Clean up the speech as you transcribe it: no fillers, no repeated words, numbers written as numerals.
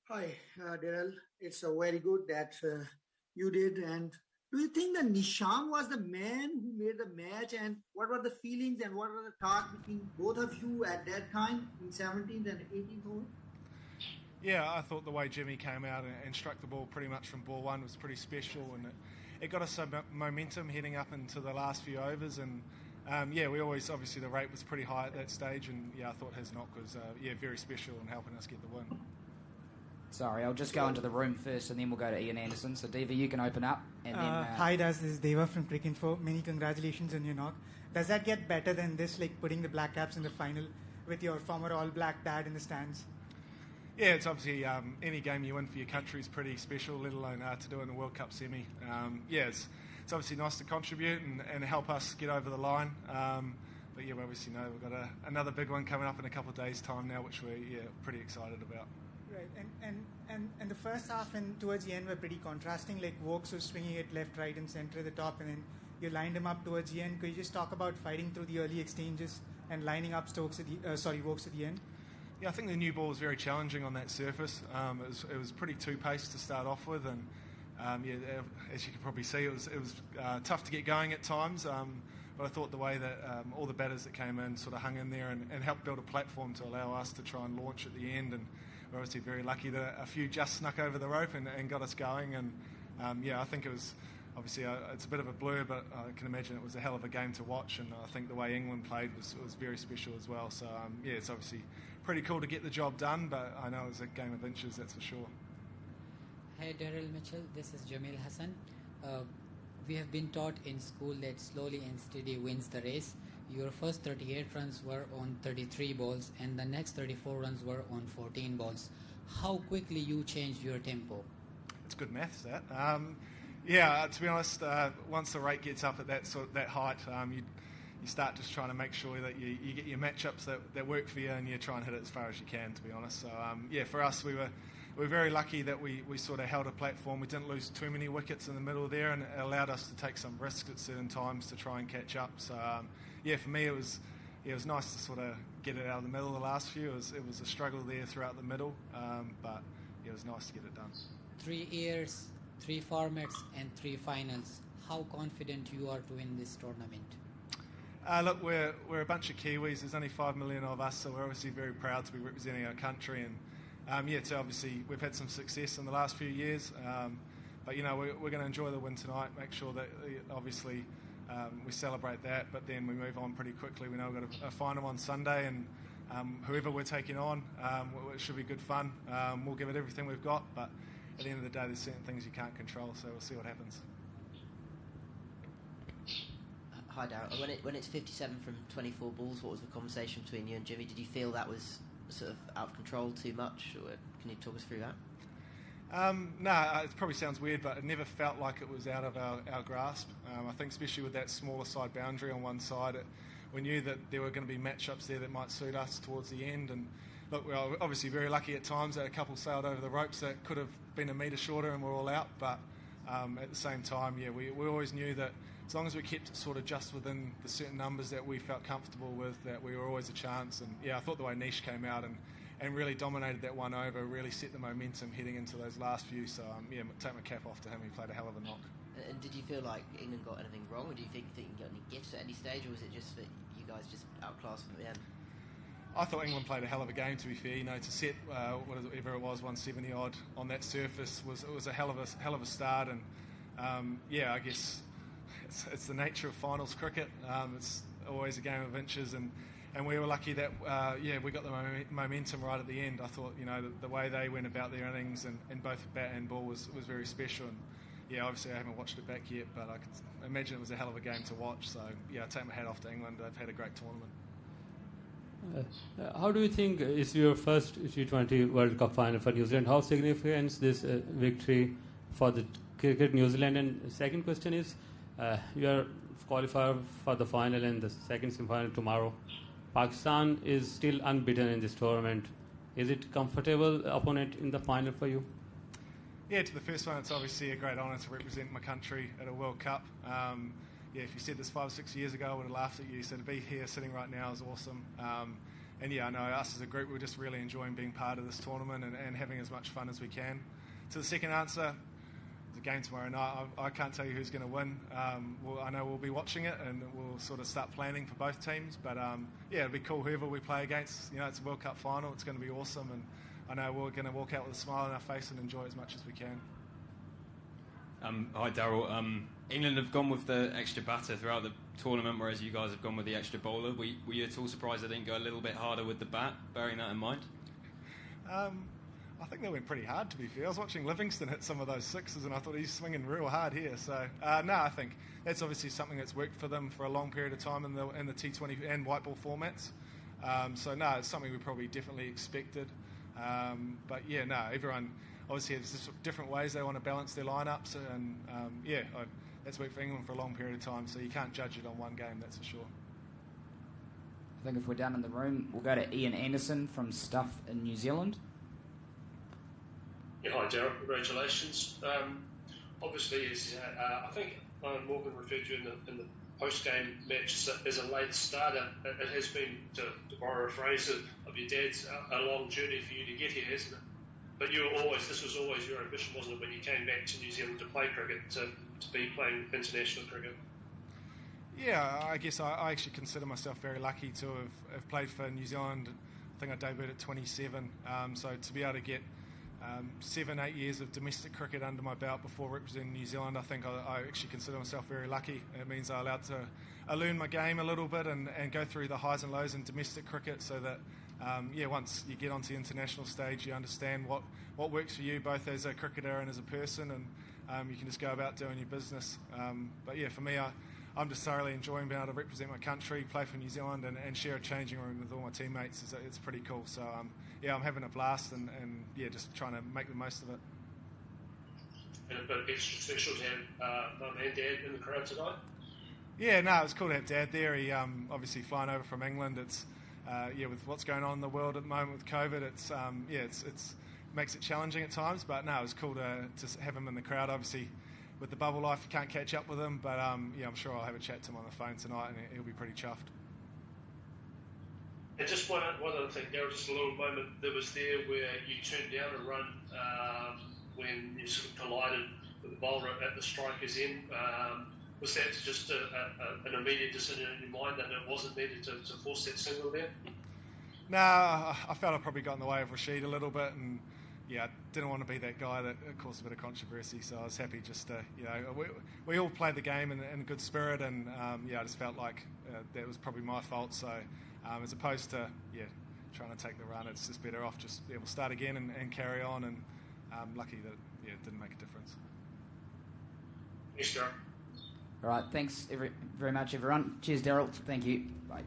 Hi, Daryl. It's very good that you did. And do you think that Nisham was the man who made the match? And what were the feelings and what were the talk between both of you at that time in 17th and 18th over? Yeah, I thought the way Jimmy came out and struck the ball pretty much from ball one was pretty special, and it got us some momentum heading up into the last few overs. And yeah, we always obviously the rate was pretty high at that stage, and yeah, I thought his knock was very special in helping us get the win. Sorry, I'll just go into the room first and then we'll go to Ian Anderson. So, Diva, you can open up. And then, Hi, Daz. This is Deva from Cricinfo. Many congratulations on your knock. Does that get better than this, like putting the Black Caps in the final with your former All Black dad in the stands? Yeah, it's obviously any game you win for your country is pretty special, let alone to do it in the World Cup semi. Yeah, it's obviously nice to contribute and help us get over the line. But yeah, we obviously know we've got another big one coming up in a couple of days' time now, which we're pretty excited about. Right, and the first half and towards the end were pretty contrasting. Like Vokes was swinging it left, right, and center at the top, and then you lined him up towards the end. Could you just talk about fighting through the early exchanges and lining up Vokes at the end? Yeah, I think the new ball was very challenging on that surface. It was pretty two-paced to start off with, and yeah, as you can probably see, it was tough to get going at times. But I thought the way that all the batters that came in sort of hung in there and helped build a platform to allow us to try and launch at the end. And we're obviously very lucky that a few just snuck over the rope and got us going. And yeah, I think it was obviously it's a bit of a blur, but I can imagine it was a hell of a game to watch. And I think the way England played was very special as well. So yeah, it's obviously pretty cool to get the job done, but I know it was a game of inches, that's for sure. Hey Daryl Mitchell, this is Jamil Hassan. We have been taught in school that slowly and steady wins the race. Your first 38 runs were on 33 balls and the next 34 runs were on 14 balls. How quickly you changed your tempo? It's good maths, that. Yeah, to be honest, once the rate gets up at that height, you start just trying to make sure that you get your matchups that work for you and you try and hit it as far as you can, to be honest. So, yeah, for us, we were very lucky that we sort of held a platform. We didn't lose too many wickets in the middle there, and it allowed us to take some risks at certain times to try and catch up. So, yeah, for me, it was nice to sort of get it out of the middle the last few. It was a struggle there throughout the middle, but yeah, it was nice to get it done. 3 years, 3 formats, and 3 finals. How confident you are to win this tournament? Look, we're a bunch of Kiwis. There's only 5 million of us, so we're obviously very proud to be representing our country. And yeah, so obviously we've had some success in the last few years. But you know, we're going to enjoy the win tonight. Make sure that obviously we celebrate that, but then we move on pretty quickly. We know we've got a final on Sunday, and whoever we're taking on, it should be good fun. We'll give it everything we've got, but at the end of the day, there's certain things you can't control. So we'll see what happens. Hi Darryl. When it's 57 from 24 balls, what was the conversation between you and Jimmy? Did you feel that was sort of out of control too much, or can you talk us through that? No, it probably sounds weird, but it never felt like it was out of our grasp. I think especially with that smaller side boundary on one side, we knew that there were going to be matchups there that might suit us towards the end. And look, we were obviously very lucky at times that a couple sailed over the ropes that could have been a metre shorter and we're all out, but at the same time, yeah, we always knew that as long as we kept it sort of just within the certain numbers that we felt comfortable with, that we were always a chance. And yeah, I thought the way Nish came out and really dominated that one over, really set the momentum heading into those last few. So yeah, take my cap off to him. He played a hell of a knock. And did you feel like England got anything wrong, or do you think you got any gifts at any stage, or was it just that you guys just outclassed them at the end? I thought England played a hell of a game, to be fair. You know, to set whatever it was, 170 odd on that surface was a hell of a start. And yeah, I guess it's the nature of finals cricket. It's always a game of inches, and we were lucky that we got the momentum right at the end. I thought, you know, the way they went about their innings and both bat and ball was very special. And yeah, obviously I haven't watched it back yet, but I could imagine it was a hell of a game to watch. So yeah, I take my hat off to England. They've had a great tournament. How do you think is your first T20 World Cup final for New Zealand? How significant is this victory for the cricket New Zealand? And second question is, you are qualified for the final and the second semi-final tomorrow. Pakistan is still unbeaten in this tournament. Is it comfortable opponent in the final for you? Yeah, to the first one, it's obviously a great honour to represent my country at a World Cup. Yeah, if you said this 5 or 6 years ago, I would have laughed at you. So to be here sitting right now is awesome. yeah, I know us as a group, we're just really enjoying being part of this tournament and having as much fun as we can. To the second answer, the game tomorrow night, I can't tell you who's going to win. I know we'll be watching it and we'll sort of start planning for both teams. But yeah, it'll be cool whoever we play against. You know, it's a World Cup final. It's going to be awesome, and I know we're going to walk out with a smile on our face and enjoy as much as we can. Hi, Daryl. England have gone with the extra batter throughout the tournament, whereas you guys have gone with the extra bowler. Were you at all surprised they didn't go a little bit harder with the bat, bearing that in mind? I think they went pretty hard, to be fair. I was watching Livingston hit some of those sixes, and I thought he's swinging real hard here. So, no, I think that's obviously something that's worked for them for a long period of time in the T20 and white ball formats. So, no, it's something we probably definitely expected. But, yeah, no, everyone obviously has different ways they want to balance their lineups. And, that's worked for England for a long period of time. So you can't judge it on one game, that's for sure. I think if we're down in the room, we'll go to Ian Anderson from Stuff in New Zealand. Yeah, hi, Darren. Congratulations. Obviously, I think Morgan referred to in the post-game match as a late starter. It has been, to borrow a phrase of your dad's, a long journey for you to get here, hasn't it? But this was always your ambition, wasn't it, when you came back to New Zealand to play cricket, to be playing international cricket? Yeah, I guess I actually consider myself very lucky to have played for New Zealand. I think I debuted at 27, so to be able to get 7-8 years of domestic cricket under my belt before representing New Zealand, I think I actually consider myself very lucky. It means I learn my game a little bit and go through the highs and lows in domestic cricket, so that once you get onto the international stage, you understand what works for you both as a cricketer and as a person, and you can just go about doing your business. But yeah, for me, I'm just thoroughly enjoying being able to represent my country, play for New Zealand, and share a changing room with all my teammates. It's pretty cool. So I'm having a blast, and just trying to make the most of it. And a bit extra special to have Mum and Dad in the crowd tonight? Yeah, no, it's cool to have Dad there. He obviously flying over from England. It's with what's going on in the world at the moment with COVID, it's makes it challenging at times. But no, it was cool to have him in the crowd. Obviously, with the bubble life, you can't catch up with him. But I'm sure I'll have a chat to him on the phone tonight, and he'll be pretty chuffed. And just one other thing, Darryl, just a little moment that was there where you turned down a run when you sort of collided with the bowler at the striker's end. Was that just an immediate decision in your mind that it wasn't needed to force that single there? No, I felt I probably got in the way of Rashid a little bit, and I didn't want to be that guy that caused a bit of controversy. So I was happy just to, we all played the game in a good spirit, and I just felt like that was probably my fault. So as opposed to trying to take the run, it's just better off just we'll start again and carry on. And lucky that it didn't make a difference. Yes, sir. All right, thanks very much, everyone. Cheers, Daryl. Thank you. Bye.